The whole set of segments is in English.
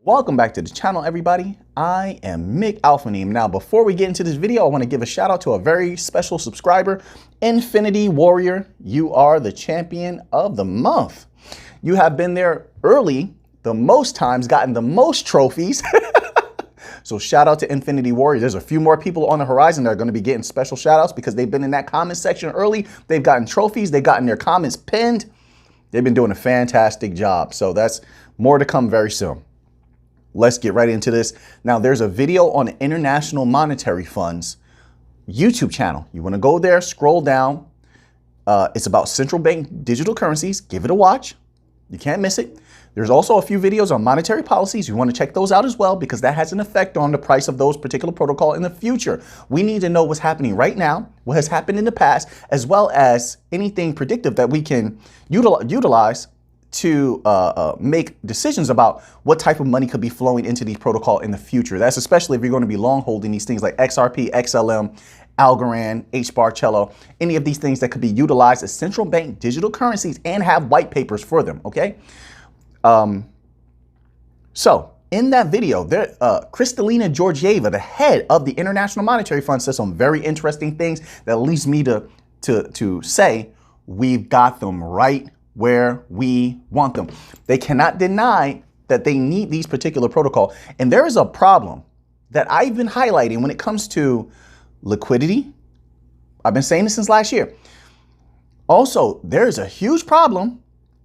Welcome back to the channel, everybody. I am Mick Alphaneem. Now, before we get into this video, I want to give a shout out to a very special subscriber, Infinity Warrior. You are the champion of the month. You have been there early, the most times, gotten the most trophies. So shout out to Infinity Warrior. There's a few more people on the horizon that are going to be getting special shout outs because they've been in that comment section early. They've gotten trophies. They've gotten their comments pinned. They've been doing a fantastic job. So that's more to come very soon. Let's get right into this. Now, there's a video on the International Monetary Fund's YouTube channel. You want to go there, scroll down. It's about central bank digital currencies. Give it a watch. You can't miss it. There's also a few videos on monetary policies. You want to check those out as well because that has an effect on the price of those particular protocol in the future. We need to know what's happening right now, what has happened in the past, as well as anything predictive that we can utilize to make decisions about what type of money could be flowing into these protocol in the future. That's especially if you're going to be long holding these things like XRP, XLM, Algorand, HBAR, Cello, any of these things that could be utilized as central bank digital currencies and have white papers for them. Okay. So in that video, Kristalina Georgieva, the head of the International Monetary Fund, says some very interesting things that leads me to say we've got them right where we want them. They cannot deny that they need these particular protocol. And there is a problem that I've been highlighting when it comes to liquidity. I've been saying this since last year. Also, there's a huge problem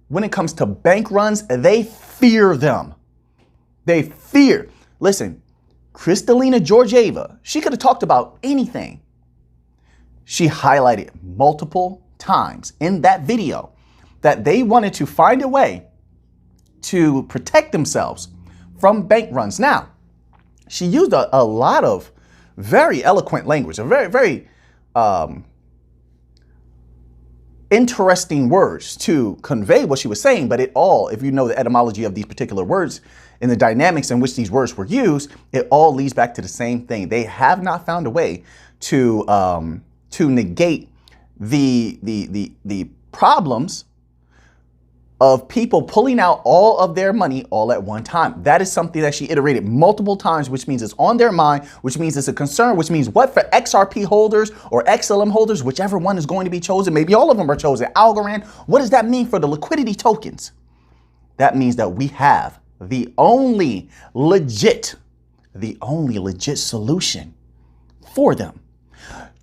when it comes to bank runs. They fear them. They fear. Listen, Kristalina Georgieva, she could have talked about anything. She highlighted multiple times in that video that they wanted to find a way to protect themselves from bank runs. Now, she used a lot of very eloquent language, a very interesting words to convey what she was saying, but it all, if you know the etymology of these particular words and the dynamics in which these words were used, it all leads back to the same thing. They have not found a way to negate the problems of people pulling out all of their money all at one time. That is something that she iterated multiple times, which means it's on their mind, which means it's a concern, which means what for XRP holders or XLM holders, whichever one is going to be chosen, maybe all of them are chosen, Algorand, what does that mean for the liquidity tokens? That means that we have the only legit solution for them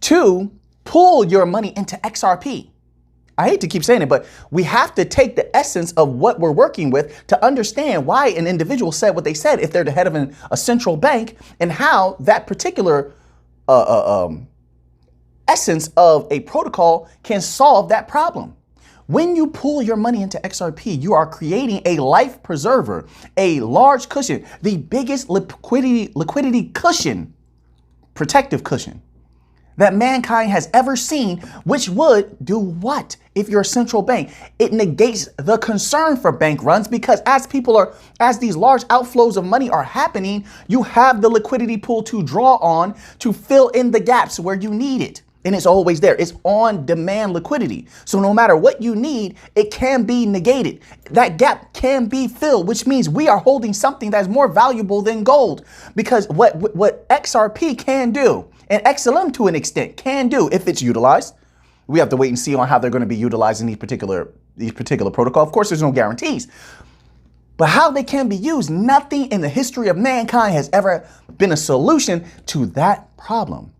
to pull your money into XRP. I hate to keep saying it, but we have to take the essence of what we're working with to understand why an individual said what they said if they're the head of a central bank, and how that particular essence of a protocol can solve that problem. When you pull your money into XRP, you are creating a life preserver, a large cushion, the biggest liquidity cushion, protective cushion that mankind has ever seen, which would do what if you're a central bank? It negates the concern for bank runs because as these large outflows of money are happening, you have the liquidity pool to draw on to fill in the gaps where you need it. And it's always there. It's on demand liquidity. So no matter what you need, it can be negated. That gap can be filled, which means we are holding something that's more valuable than gold, because what XRP can do, and XLM to an extent can do if it's utilized. We have to wait and see on how they're going to be utilizing these particular protocol. Of course, there's no guarantees, but how they can be used, nothing in the history of mankind has ever been a solution to that problem.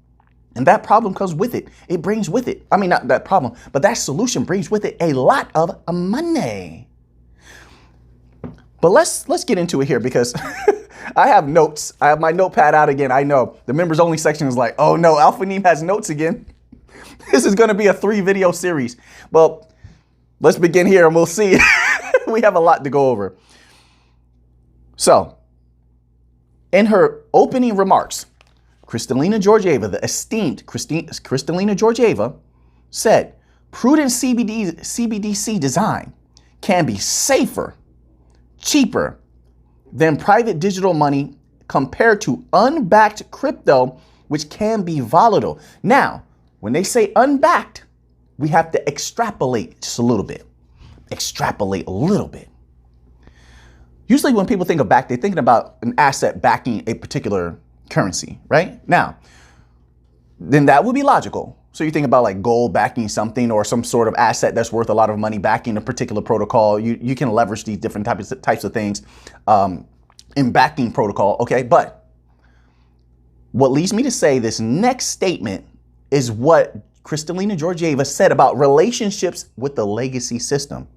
And that problem comes with it. It brings with it, I mean, not that problem, but that solution brings with it a lot of money. But let's get into it here because I have notes. I have my notepad out again. I know the members only section is like, oh no, Alphaneem has notes again. This is going to be a 3-video series. Well, let's begin here and we'll see. We have a lot to go over. So in her opening remarks, Kristalina Georgieva, the esteemed Kristalina Georgieva, said prudent CBDC design can be safer, cheaper than private digital money compared to unbacked crypto, which can be volatile. Now, when they say unbacked, we have to extrapolate just a little bit. Extrapolate a little bit. Usually when people think of back, they're thinking about an asset backing a particular currency, right? Now, then that would be logical. So you think about like gold backing something or some sort of asset that's worth a lot of money backing a particular protocol. You can leverage these different types of things in backing protocol, okay? But what leads me to say this next statement is what Kristalina Georgieva said about relationships with the legacy system.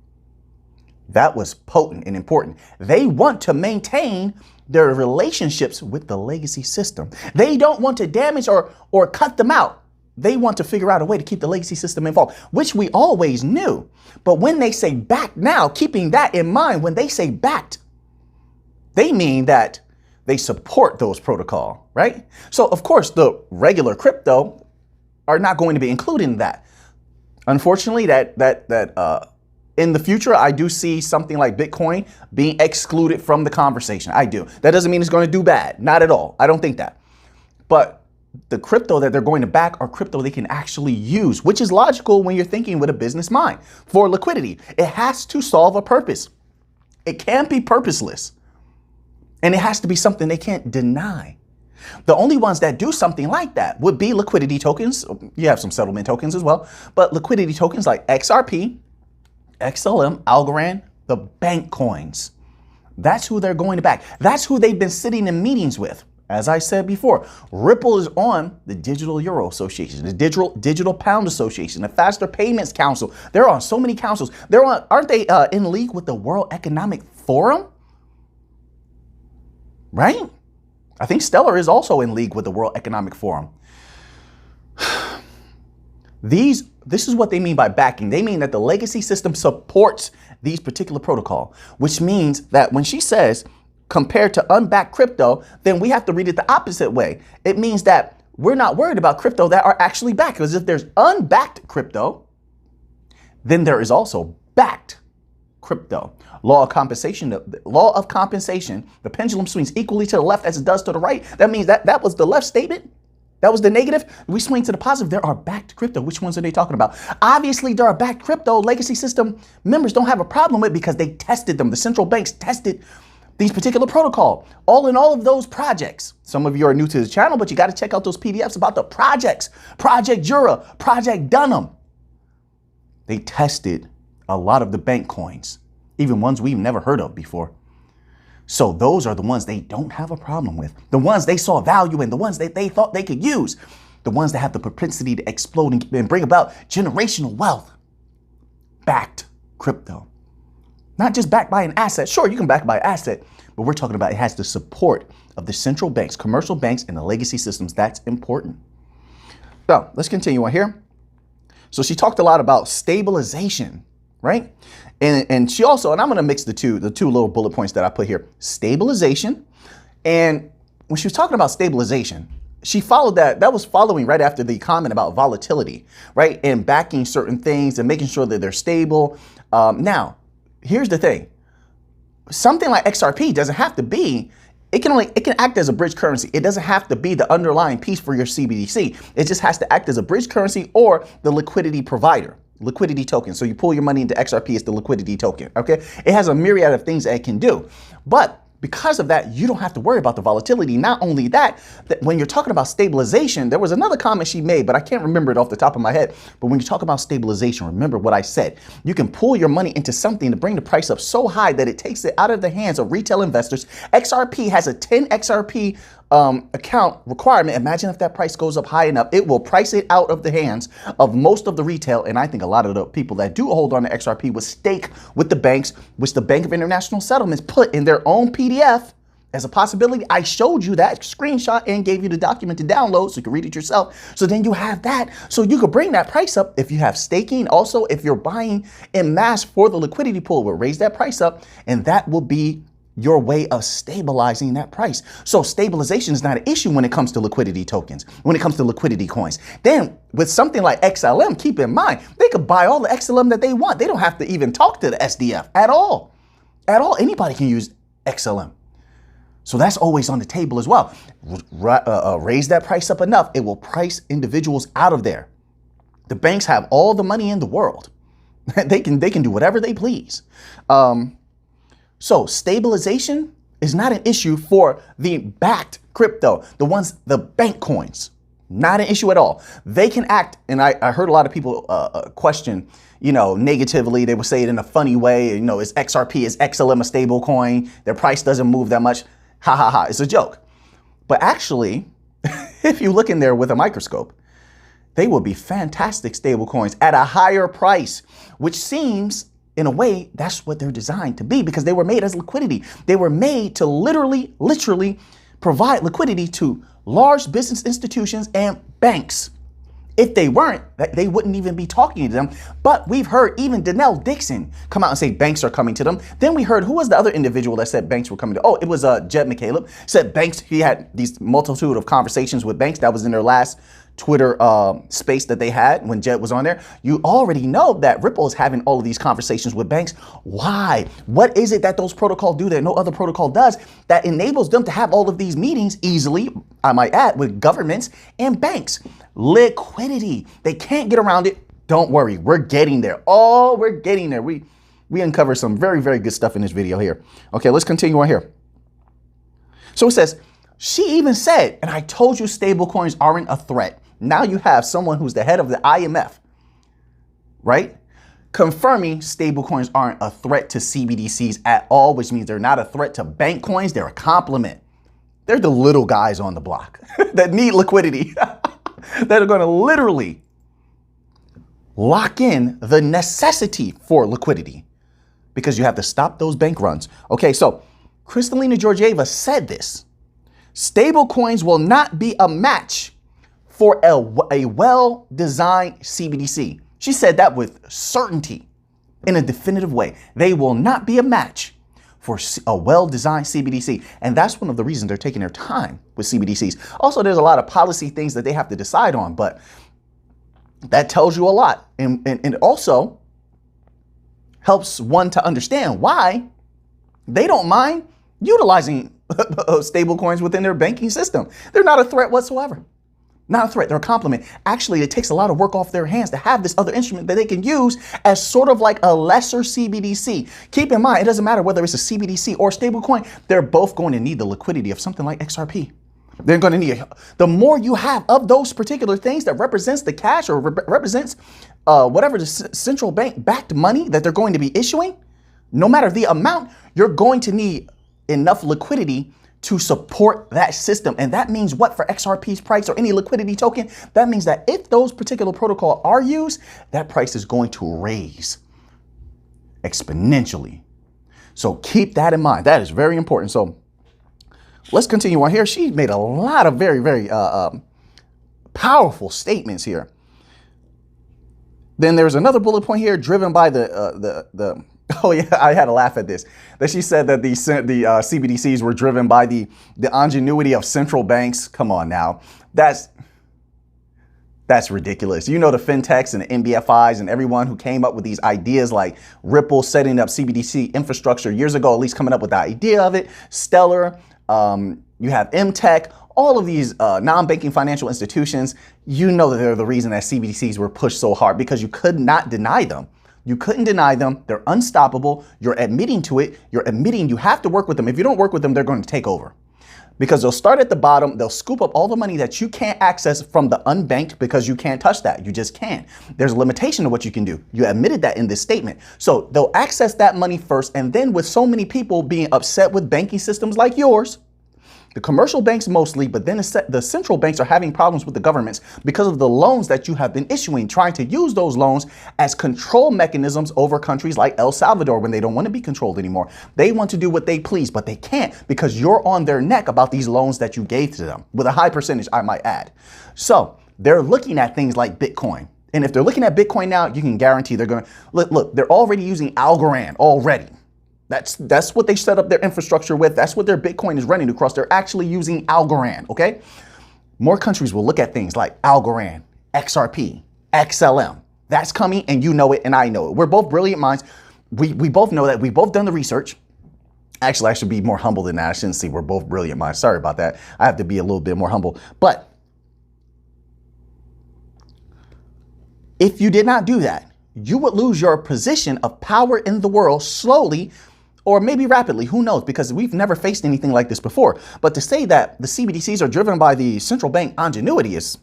That was potent and important. They want to maintain their relationships with the legacy system. They don't want to damage or cut them out. They want to figure out a way to keep the legacy system involved, which we always knew. But when they say backed now, keeping that in mind, when they say backed, they mean that they support those protocol, right? So of course, the regular crypto are not going to be included in that. Unfortunately, in the future, I do see something like Bitcoin being excluded from the conversation. I do. That doesn't mean it's going to do bad. Not at all. I don't think that. But the crypto that they're going to back are crypto they can actually use, which is logical when you're thinking with a business mind. For liquidity, it has to solve a purpose. It can't be purposeless. And it has to be something they can't deny. The only ones that do something like that would be liquidity tokens. You have some settlement tokens as well, but liquidity tokens like XRP, XLM, Algorand, the bank coins. That's who they're going to back. That's who they've been sitting in meetings with. As I said before, Ripple is on the Digital Euro Association, the Digital Pound Association, the Faster Payments Council. They're on so many councils. They're on, aren't they in league with the World Economic Forum? Right? I think Stellar is also in league with the World Economic Forum. This is what they mean by backing. They mean that the legacy system supports these particular protocol, which means that when she says compared to unbacked crypto, then we have to read it the opposite way. It means that we're not worried about crypto that are actually backed, because if there's unbacked crypto, then there is also backed crypto. Law of compensation, the pendulum swings equally to the left as it does to the right. That means that was the left statement. That was the negative. We swing to the positive. There are backed crypto. Which ones are they talking about? Obviously, there are backed crypto. Legacy system members don't have a problem with, because they tested them. The central banks tested these particular protocol. All in all of those projects. Some of you are new to the channel, but you got to check out those PDFs about the projects. Project Jura, Project Dunham. They tested a lot of the bank coins, even ones we've never heard of before. So those are the ones they don't have a problem with. The ones they saw value in, the ones that they thought they could use, the ones that have the propensity to explode and bring about generational wealth. Backed crypto. Not just backed by an asset. Sure, you can back by an asset, but we're talking about it has the support of the central banks, commercial banks, and the legacy systems. That's important. So let's continue on here. So she talked a lot about stabilization, right? And she also, and I'm going to mix the two little bullet points that I put here, stabilization. And when she was talking about stabilization, she followed that was following right after the comment about volatility, right? And backing certain things and making sure that they're stable. Now, here's the thing. Something like XRP doesn't have to be, it can act as a bridge currency. It doesn't have to be the underlying piece for your CBDC. It just has to act as a bridge currency or the liquidity provider. Liquidity token. So you pull your money into XRP, it's the liquidity token, okay? It has a myriad of things that it can do. But because of that, you don't have to worry about the volatility. Not only that when you're talking about stabilization, there was another comment she made, but I can't remember it off the top of my head. But when you talk about stabilization, remember what I said. You can pull your money into something to bring the price up so high that it takes it out of the hands of retail investors. XRP has a 10 XRP account requirement. Imagine if that price goes up high enough, it will price it out of the hands of most of the retail. And I think a lot of the people that do hold on to XRP would stake with the banks, which the Bank of International Settlements put in their own PDF as a possibility. I showed you that screenshot and gave you the document to download so you can read it yourself. So then you have that. So you could bring that price up if you have staking. Also, if you're buying en masse for the liquidity pool, it will raise that price up, and that will be your way of stabilizing that price. So stabilization is not an issue when it comes to liquidity tokens, when it comes to liquidity coins. Then with something like XLM, keep in mind, they could buy all the XLM that they want. They don't have to even talk to the SDF at all. At all, anybody can use XLM. So that's always on the table as well. Raise that price up enough, it will price individuals out of there. The banks have all the money in the world. They can do whatever they please. So stabilization is not an issue for the backed crypto, the bank coins. Not an issue at all. They can act, and I heard a lot of people question, negatively. They would say it in a funny way. Is XRP, is XLM a stable coin? Their price doesn't move that much. Ha ha ha. It's a joke. But actually, if you look in there with a microscope, they will be fantastic stable coins at a higher price, which seems, in a way, that's what they're designed to be, because they were made as liquidity. They were made to literally provide liquidity to large business institutions and banks. If they weren't, they wouldn't even be talking to them. But we've heard even Donnell Dixon come out and say banks are coming to them. Then we heard, who was the other individual that said banks were coming to? Oh, it was Jed McCaleb. Said banks, he had these multitude of conversations with banks. That was in their last Twitter space that they had when Jed was on there. You already know that Ripple is having all of these conversations with banks. Why? What is it that those protocols do that no other protocol does that enables them to have all of these meetings easily, I might add, with governments and banks? Liquidity. They can't get around it. Don't worry. We're getting there. Oh, we're getting there. We uncovered some very, very good stuff in this video here. Okay, let's continue on here. So it says, she even said, and I told you stable coins aren't a threat. Now you have someone who's the head of the IMF, right? Confirming stable coins aren't a threat to CBDCs at all, which means they're not a threat to bank coins. They're a complement. They're the little guys on the block that need liquidity, that are going to literally lock in the necessity for liquidity, because you have to stop those bank runs. Okay, so Kristalina Georgieva said this. Stable coins will not be a match for a well-designed CBDC. She said that with certainty, in a definitive way. They will not be a match for a well-designed CBDC. And that's one of the reasons they're taking their time with CBDCs. Also, there's a lot of policy things that they have to decide on, but that tells you a lot. And it also helps one to understand why they don't mind utilizing stable coins within their banking system. They're not a threat whatsoever. Not a threat. They're a complement. Actually, it takes a lot of work off their hands to have this other instrument that they can use as sort of like a lesser CBDC. Keep in mind, it doesn't matter whether it's a CBDC or stable coin. They're both going to need the liquidity of something like XRP. They're going to need it. The more you have of those particular things that represents the cash or represents whatever the central bank backed money that they're going to be issuing, no matter the amount, you're going to need enough liquidity to support that system. And that means what for XRP's price or any liquidity token? That means that if those particular protocols are used, that price is going to raise exponentially. So keep that in mind. That is very important. So let's continue on here. She made a lot of very, very powerful statements here. Then there's another bullet point here driven by the oh yeah, I had to laugh at this. That she said that the CBDCs were driven by the ingenuity of central banks. Come on now, that's ridiculous. The fintechs and the NBFIs and everyone who came up with these ideas, like Ripple setting up CBDC infrastructure years ago, at least coming up with the idea of it. Stellar, you have MTech, all of these non-banking financial institutions. That they're the reason that CBDCs were pushed so hard, because you could not deny them. You couldn't deny them. They're unstoppable. You're admitting to it. You're admitting you have to work with them. If you don't work with them, they're going to take over, because they'll start at the bottom. They'll scoop up all the money that you can't access from the unbanked, because you can't touch that. You just can't. There's a limitation to what you can do. You admitted that in this statement. So they'll access that money first. And then with so many people being upset with banking systems like yours, the commercial banks mostly, but then the central banks are having problems with the governments because of the loans that you have been issuing, trying to use those loans as control mechanisms over countries like El Salvador when they don't want to be controlled anymore. They want to do what they please, but they can't, because you're on their neck about these loans that you gave to them, with a high percentage, I might add. So they're looking at things like Bitcoin. And if they're looking at Bitcoin now, you can guarantee they're going to look, they're already using Algorand already. That's what they set up their infrastructure with. That's what their Bitcoin is running across. They're actually using Algorand, okay? More countries will look at things like Algorand, XRP, XLM. That's coming, and you know it, and I know it. We're both brilliant minds. We both know that. We've both done the research. Actually, I should be more humble than that. I shouldn't say we're both brilliant minds. Sorry about that. I have to be a little bit more humble. But if you did not do that, you would lose your position of power in the world slowly or maybe rapidly, who knows, because we've never faced anything like this before. But to say that the CBDCs are driven by the central bank ingenuity is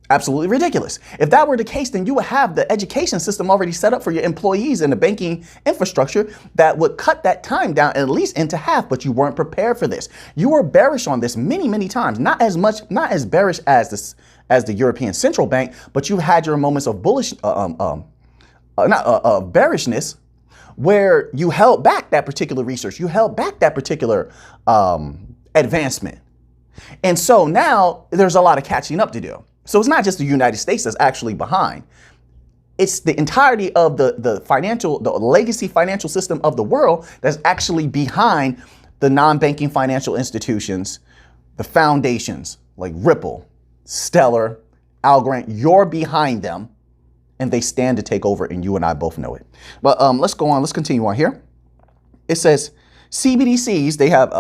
absolutely ridiculous. If that were the case, then you would have the education system already set up for your employees and the banking infrastructure that would cut that time down at least into half, but you weren't prepared for this. You were bearish on this many, many times, not as bearish as the European Central Bank, but you had your moments of bearishness where you held back that particular research, you held back that particular advancement. And so now there's a lot of catching up to do. So it's not just the United States that's actually behind. It's the entirety of the legacy financial system of the world that's actually behind the non-banking financial institutions, the foundations like Ripple, Stellar, Algorand. You're behind them and they stand to take over, and you and I both know it. But let's go on. Let's continue on here. It says CBDCs, they have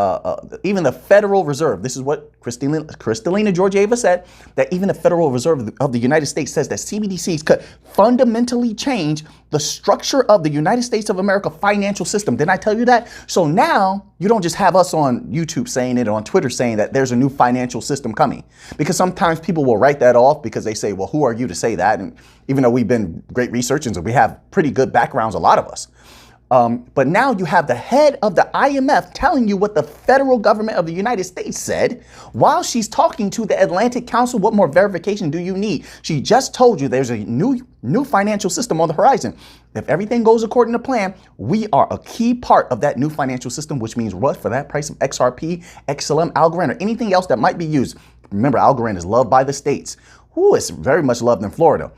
even the Federal Reserve. This is what Kristalina Georgieva said, that even the Federal Reserve of the United States says that CBDCs could fundamentally change the structure of the United States of America financial system. Didn't I tell you that? So now you don't just have us on YouTube saying it, or on Twitter saying that there's a new financial system coming, because sometimes people will write that off because they say, well, who are you to say that? And even though we've been great researchers and we have pretty good backgrounds, a lot of us. But now you have the head of the IMF telling you what the federal government of the United States said while she's talking to the Atlantic Council. What more verification do you need? She just told you there's a new financial system on the horizon. If everything goes according to plan, we are a key part of that new financial system, which means what? For that price of XRP, XLM, Algorand, or anything else that might be used. Remember, Algorand is loved by the states. Ooh, it's very much loved in Florida.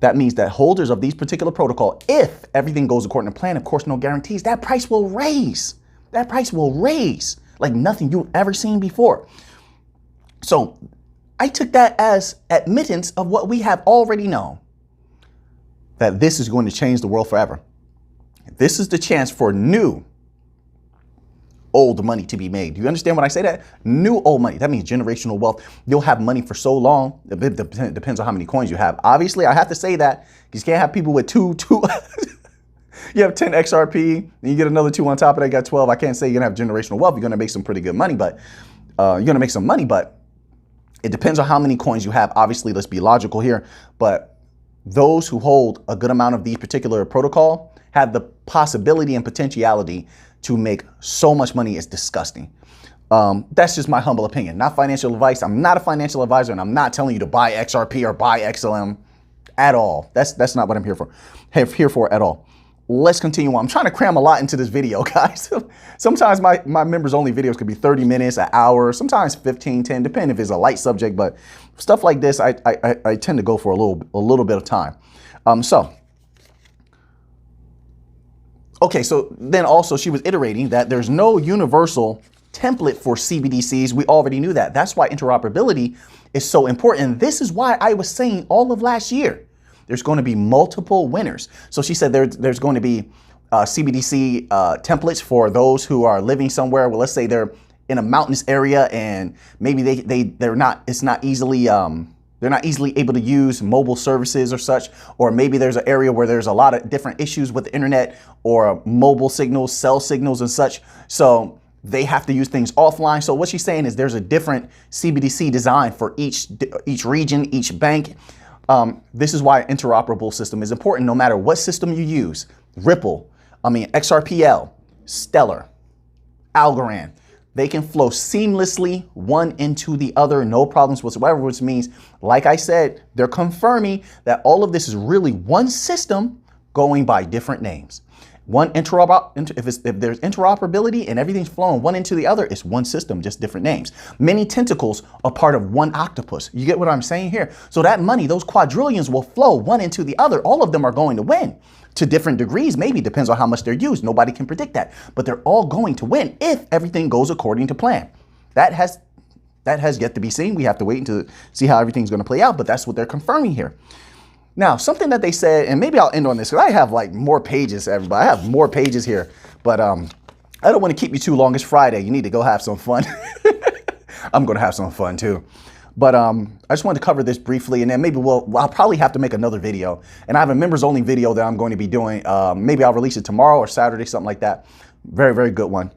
That means that holders of these particular protocol, if everything goes according to plan, of course, no guarantees, that price will raise. That price will raise like nothing you've ever seen before. So I took that as admittance of what we have already known, that this is going to change the world forever. This is the chance for new old money to be made. Do you understand when I say that? New old money. That means generational wealth. You'll have money for so long. It depends on how many coins you have. Obviously, I have to say that because you can't have people with two. You have 10 XRP, and you get another 2 on top of that, you got 12. I can't say you're gonna have generational wealth. You're gonna make some pretty good money, but it depends on how many coins you have. Obviously, let's be logical here. But those who hold a good amount of these particular protocol have the possibility and potentiality to make so much money. It's disgusting. That's just my humble opinion, not financial advice. I'm not a financial advisor, and I'm not telling you to buy XRP or buy XLM at all. That's not what I'm here for at all. Let's continue on. I'm trying to cram a lot into this video, guys. Sometimes my members only videos could be 30 minutes, an hour, sometimes 15, 10, depending if it's a light subject. But stuff like this, I tend to go for a little bit of time. Okay, so then also she was iterating that there's no universal template for CBDCs. We already knew that. That's why interoperability is so important. This is why I was saying all of last year, there's going to be multiple winners. So she said there's going to be CBDC templates for those who are living somewhere. Well, let's say they're in a mountainous area and maybe they're not easily able to use mobile services or such, or maybe there's an area where there's a lot of different issues with the internet or mobile signals, cell signals and such. So they have to use things offline. So what she's saying is there's a different CBDC design for each region, each bank. This is why an interoperable system is important no matter what system you use. Ripple, XRPL, Stellar, Algorand. They can flow seamlessly one into the other, no problems whatsoever, which means, like I said, they're confirming that all of this is really one system going by different names. If there's interoperability and everything's flowing one into the other, it's one system, just different names. Many tentacles are part of one octopus. You get what I'm saying here? So that money, those quadrillions will flow one into the other. All of them are going to win. To different degrees, maybe depends on how much they're used. Nobody can predict that, but they're all going to win if everything goes according to plan. That has yet to be seen. We have to wait to see how everything's going to play out, but that's what they're confirming here. Now, something that they said, and maybe I'll end on this because I have like more pages, everybody. I have more pages here, but I don't want to keep you too long. It's Friday. You need to go have some fun. I'm going to have some fun too. But I just wanted to cover this briefly, and then maybe I'll probably have to make another video. And I have a members only video that I'm going to be doing. Maybe I'll release it tomorrow or Saturday, something like that. Very, very good one.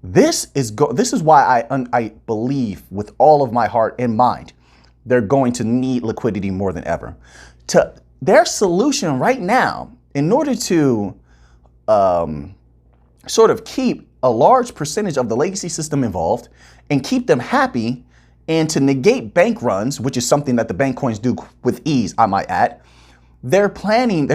This is why I believe with all of my heart and mind they're going to need liquidity more than ever. Their solution right now, in order to sort of keep a large percentage of the legacy system involved and keep them happy, and to negate bank runs, which is something that the bank coins do with ease, I might add, they're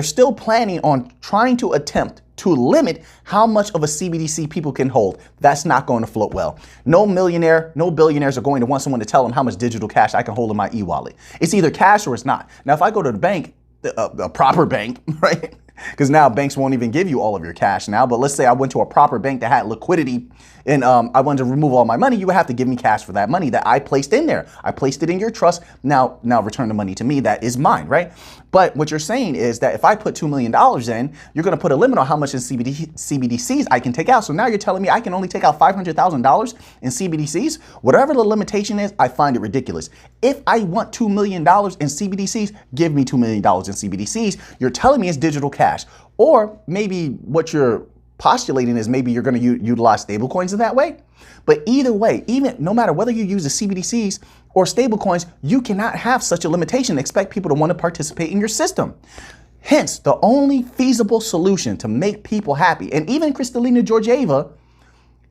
still planning on trying to attempt to limit how much of a CBDC people can hold. That's not going to float well. No millionaire, no billionaires are going to want someone to tell them how much digital cash I can hold in my e-wallet. It's either cash or it's not. Now, if I go to the bank, a proper bank, right? Because now banks won't even give you all of your cash now. But let's say I went to a proper bank that had liquidity and I wanted to remove all my money. You would have to give me cash for that money that I placed in there. I placed it in your trust. Now return the money to me. That is mine, right? But what you're saying is that if I put $2 million in, you're going to put a limit on how much in CBDCs I can take out. So now you're telling me I can only take out $500,000 in CBDCs? Whatever the limitation is, I find it ridiculous. If I want $2 million in CBDCs, give me $2 million in CBDCs. You're telling me it's digital cash. Or maybe what you're postulating is maybe you're going to utilize stablecoins in that way. But either way, even no matter whether you use the CBDCs or stablecoins, you cannot have such a limitation and expect people to want to participate in your system. Hence, the only feasible solution to make people happy, and even Kristalina Georgieva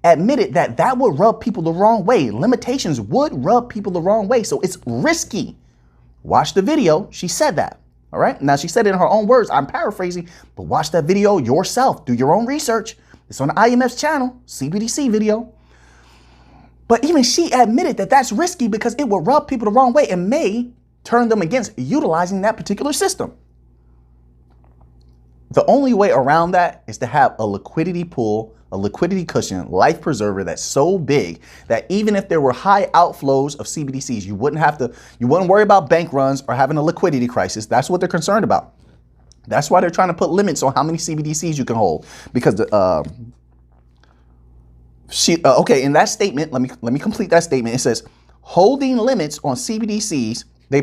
admitted that would rub people the wrong way. Limitations would rub people the wrong way. So it's risky. Watch the video. She said that. All right. Now, she said it in her own words. I'm paraphrasing, but watch that video yourself. Do your own research. It's on the IMF's channel, CBDC video. But even she admitted that that's risky because it will rub people the wrong way and may turn them against utilizing that particular system. The only way around that is to have a liquidity pool, a liquidity cushion, life preserver that's so big that even if there were high outflows of CBDCs, you wouldn't worry about bank runs or having a liquidity crisis. That's what they're concerned about. That's why they're trying to put limits on how many CBDCs you can hold. Because okay, in that statement, let me complete that statement. It says holding limits on CBDCs. They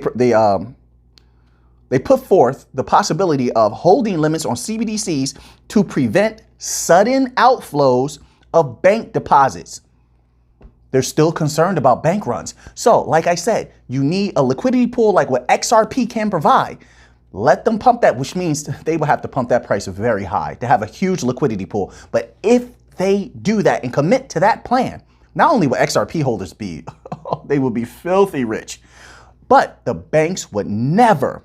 put forth the possibility of holding limits on CBDCs to prevent sudden outflows of bank deposits. They're still concerned about bank runs. So, like I said, you need a liquidity pool like what XRP can provide. Let them pump that, which means they will have to pump that price very high to have a huge liquidity pool. But if they do that and commit to that plan, not only will XRP holders be, they will be filthy rich, but the banks would never,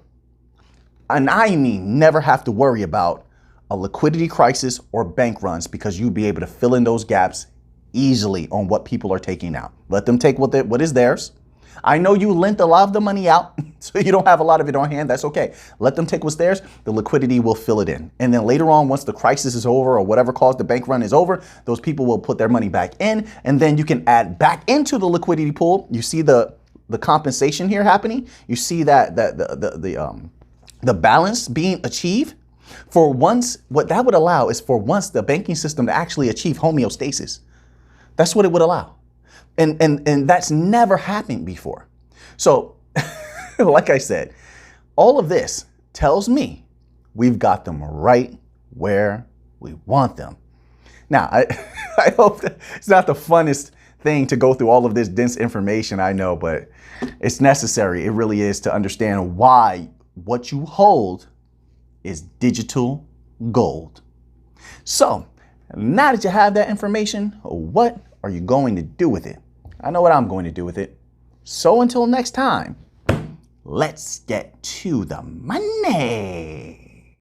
and I mean never, have to worry about a liquidity crisis or bank runs because you'd be able to fill in those gaps easily on what people are taking out. Let them take what is theirs. I know you lent a lot of the money out, so you don't have a lot of it on hand. That's okay. Let them take what's theirs. The liquidity will fill it in. And then later on, once the crisis is over or whatever caused the bank run is over, those people will put their money back in. And then you can add back into the liquidity pool. You see the compensation here happening. You see that the balance being achieved. For once, what that would allow is for once the banking system to actually achieve homeostasis. That's what it would allow. And that's never happened before. So, like I said, all of this tells me we've got them right where we want them. Now, I hope that it's not the funnest thing to go through all of this dense information, I know, but it's necessary. It really is, to understand why what you hold is digital gold. So, now that you have that information, what are you going to do with it? I know what I'm going to do with it. So until next time, let's get to the money.